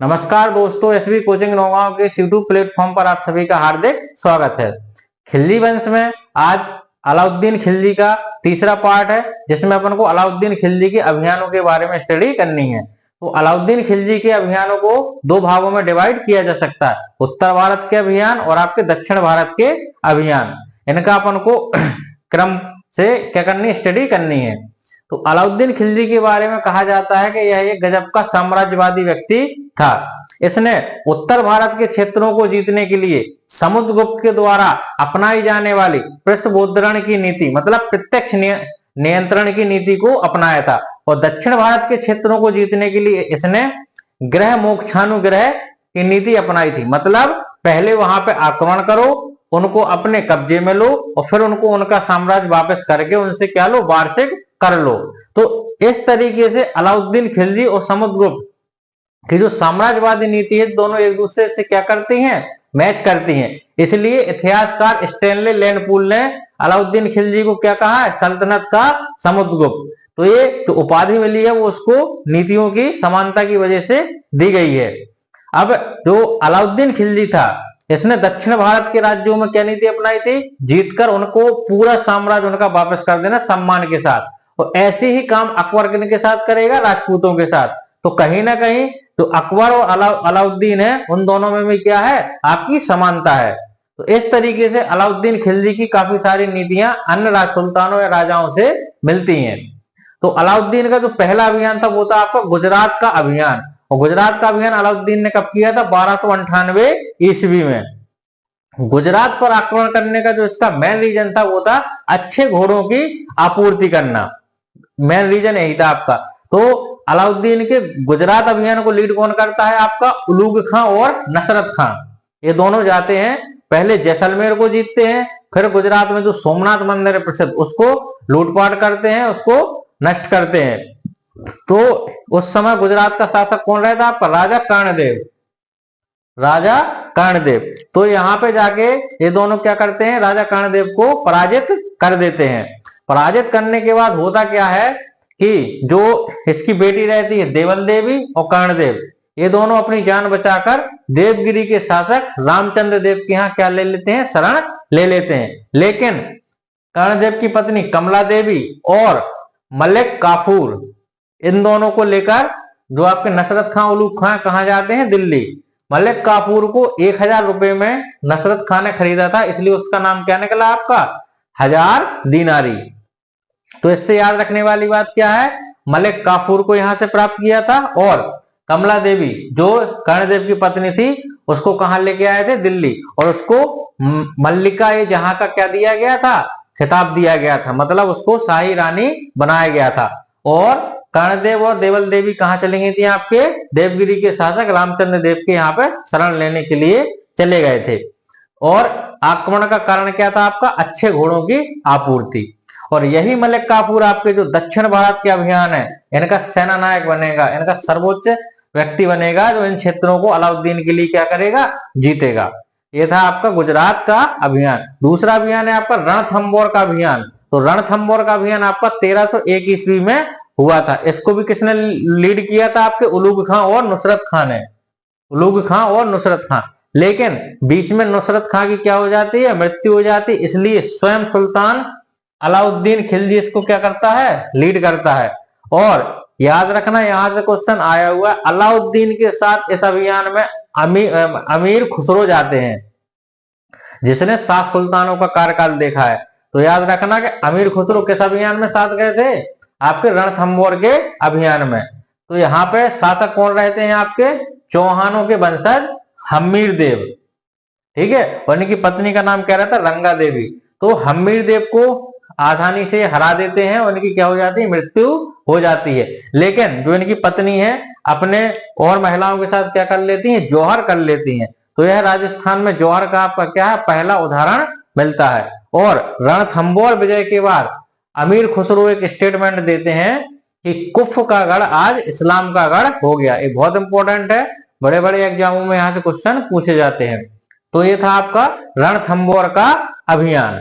नमस्कार दोस्तों, SV coaching Naugaon के यूट्यूब प्लेटफॉर्म पर आप सभी का हार्दिक स्वागत है। खिलजी वंश में आज अलाउद्दीन खिलजी का तीसरा पार्ट है, जिसमें अपन को अलाउद्दीन खिलजी के अभियानों के बारे में स्टडी करनी है। तो अलाउद्दीन खिलजी के अभियानों को दो भागों में डिवाइड किया जा सकता है, उत्तर भारत के अभियान और आपके दक्षिण भारत के अभियान। इनका अपन को क्रम से क्या करनी, स्टडी करनी है। तो अलाउद्दीन खिलजी के बारे में कहा जाता है कि यह एक गजब का साम्राज्यवादी व्यक्ति था। इसने उत्तर भारत के क्षेत्रों को जीतने के लिए समुद्रगुप्त के द्वारा अपनाई जाने वाली पृष्ठभूद्रण की नीति, मतलब प्रत्यक्ष नियंत्रण की नीति को अपनाया था। और दक्षिण भारत के क्षेत्रों को जीतने के लिए इसने ग्रह मोक्षानुग्रह की नीति अपनाई थी, मतलब पहले वहां पे आक्रमण करो, उनको अपने कब्जे में लो और फिर उनको उनका साम्राज्य वापस करके उनसे क्या लो, वार्षिक कर लो। तो इस तरीके से अलाउद्दीन खिलजी और समुद्रगुप्त की जो साम्राज्यवादी नीति है, दोनों एक दूसरे से क्या करती हैं, मैच करती हैं। इसलिए इतिहासकार स्टैनले लैंडपूल ने अलाउद्दीन खिलजी को क्या कहा है, सल्तनत का समुद्रगुप्त। तो ये जो उपाधि मिली है वो उसको नीतियों की समानता की वजह से दी गई है। अब जो अलाउद्दीन खिलजी था, इसने दक्षिण भारत के राज्यों में क्या नीति अपनाई थी, जीतकर उनको पूरा साम्राज्य उनका वापस कर देना सम्मान के साथ। और ऐसे ही काम अकबर के साथ करेगा, राजपूतों के साथ। तो कहीं ना कहीं तो अकबर और अलाउद्दीन है, उन दोनों में भी क्या है, आपकी समानता है। तो इस तरीके से अलाउद्दीन खिलजी की काफी सारी नीतियां अन्य सुल्तानों या राजाओं से मिलती हैं। तो अलाउद्दीन का जो पहला अभियान था वो था आपका गुजरात का अभियान। और गुजरात का अभियान अलाउद्दीन ने कब किया था, 1298 ईस्वी में। गुजरात पर आक्रमण करने का जो इसका मेन रीजन था वो था अच्छे घोड़ों की आपूर्ति करना। मेन रीजन यही था आपका। तो अलाउद्दीन के गुजरात अभियान को लीड कौन करता है, आपका उलूग खां और नसरत खां। ये दोनों जाते हैं, पहले जैसलमेर को जीतते हैं, फिर गुजरात में जो सोमनाथ मंदिर है प्रसिद्ध, उसको लूटपाट करते हैं, उसको नष्ट करते हैं। तो उस समय गुजरात का शासक कौन रहता, आपका राजा कर्णदेव। राजा कर्णदेव। तो यहाँ पे जाके ये दोनों क्या करते हैं, राजा कर्णदेव को पराजित कर देते हैं। पराजित करने के बाद होता क्या है कि जो इसकी बेटी रहती है देवल देवी और कर्णदेव, ये दोनों अपनी जान बचाकर देवगिरी के शासक रामचंद्र देव के यहाँ क्या ले लेते हैं, शरण ले लेते हैं। लेकिन कर्णदेव की पत्नी कमला देवी और मलिक काफूर, इन दोनों को लेकर जो आपके नसरत खां उलूग खां कहाँ जाते हैं, दिल्ली। मलिक काफूर को 1000 रुपए में नसरत खां ने खरीदा था, इसलिए उसका नाम क्या निकला आपका, 1000 दीनारी। तो इससे याद रखने वाली बात क्या है, मलिक काफूर को यहां से प्राप्त किया था, और कमला देवी जो कर्णदेव की पत्नी थी उसको कहां लेके आए थे, दिल्ली। और उसको मल्लिका ये जहां का क्या दिया गया था, खिताब दिया गया था, मतलब उसको शाही रानी बनाया गया था। और कर्णदेव और देवल देवी कहां चली गई थी, आपके देवगिरी के शासक रामचंद्र देव के यहाँ पे शरण लेने के लिए चले गए थे। और आक्रमण का कारण क्या था आपका, अच्छे घोड़ों की आपूर्ति। और यही मलिक काफूर आपके जो दक्षिण भारत के अभियान है, इनका सेना नायक बनेगा, इनका सर्वोच्च व्यक्ति बनेगा, जो इन क्षेत्रों को अलाउद्दीन के लिए क्या करेगा, जीतेगा। ये था आपका गुजरात का अभियान। दूसरा अभियान है आपका रणथंबोर का अभियान। तो रणथंबोर का अभियान आपका 1301 ईस्वी में हुआ था। इसको भी किसने लीड किया था, आपके उलूग खां और नुसरत खां ने। उलूग खां और नुसरत खां। लेकिन बीच में नुसरत खां की क्या हो जाती है, मृत्यु हो जाती है। इसलिए स्वयं सुल्तान अलाउद्दीन खिलजी इसको क्या करता है, लीड करता है। और याद रखना, यहां से क्वेश्चन आया हुआ है, अलाउद्दीन के साथ इस अभियान में अमीर खुसरो जाते हैं, जिसने 7 सुल्तानों का कार्यकाल देखा है। तो याद रखना कि अमीर खुसरो किस अभियान में साथ गए थे, आपके रणथंबोर के अभियान में। तो यहाँ पे शासक कौन रहते हैं, आपके चौहानों के वंशज हम्मीर देव, ठीक है। और इनकी पत्नी का नाम क्या रहता है, रंगा देवी। तो हम्मीर देव को आसानी से हरा देते हैं और इनकी क्या हो जाती है, मृत्यु हो जाती है। लेकिन जो इनकी पत्नी है अपने और महिलाओं के साथ क्या कर लेती हैं, जौहर कर लेती हैं। तो यह राजस्थान में जौहर का आपका क्या है, पहला उदाहरण मिलता है। और रणथंबोर विजय के बाद अमीर खुसरो एक स्टेटमेंट देते हैं कि कुफ का गढ़ आज इस्लाम का गढ़ हो गया। ये बहुत इंपॉर्टेंट है, बड़े बड़े एग्जामों में यहाँ से क्वेश्चन पूछे जाते हैं। तो ये था आपका रणथंबोर का अभियान।